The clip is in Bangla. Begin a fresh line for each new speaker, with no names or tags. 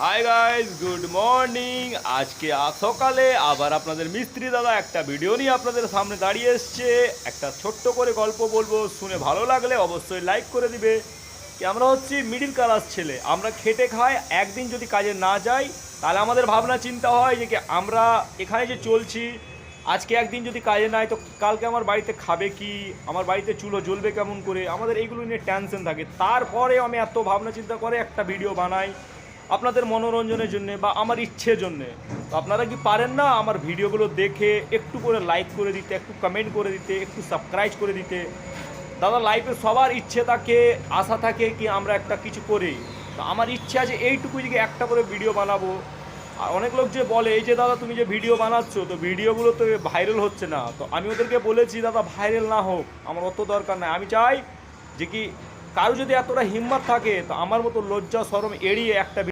Hi guys, good morning. আজকে সকালে আবার আপনাদের মিস্ত্রি দাদা একটা ভিডিও নিয়ে আপনাদের সামনে দাঁড়িয়ে এসছে। একটা ছোট্ট করে গল্প বলবো, শুনে ভালো লাগলে অবশ্যই লাইক করে দিবে। কি আমরা হচ্ছি মিডিল ক্লাস ছেলে, আমরা খেটে খাই। একদিন যদি কাজে না যাই তাহলে আমাদের ভাবনা চিন্তা হয় যে কি আমরা এখানে যে চলছি, আজকে একদিন যদি কাজে নাই তো কালকে আমার বাড়িতে খাবে কি, আমার বাড়িতে চুলো জ্বলবে কেমন করে, আমাদের এইগুলো নিয়ে টেনশন থাকে। তারপরে আমি এত ভাবনা চিন্তা করে একটা ভিডিও বানাই আপনাদের মনোরঞ্জনের জন্যে বা আমার ইচ্ছের জন্যে। তো আপনারা কি পারেন না আমার ভিডিওগুলো দেখে একটু করে লাইক করে দিতে, একটু কমেন্ট করে দিতে, একটু সাবস্ক্রাইব করে দিতে? দাদা লাইফে সবার ইচ্ছে থাকে, আশা থাকে কি আমরা একটা কিছু করি। তো আমার ইচ্ছে আছে এইটুকু যে একটা করে ভিডিও বানাবো। আর অনেক লোক যে বলে এই যে দাদা তুমি যে ভিডিও বানাচ্ছ, তো ভিডিওগুলো তো ভাইরাল হচ্ছে না। তো আমি ওদেরকে বলেছি দাদা ভাইরাল না হোক, আমার অত দরকার নাই। আমি চাই যে কি কারো যদি এতটা হিম্মত থাকে তো আমার মতো লজ্জা শরম এড়িয়ে একটা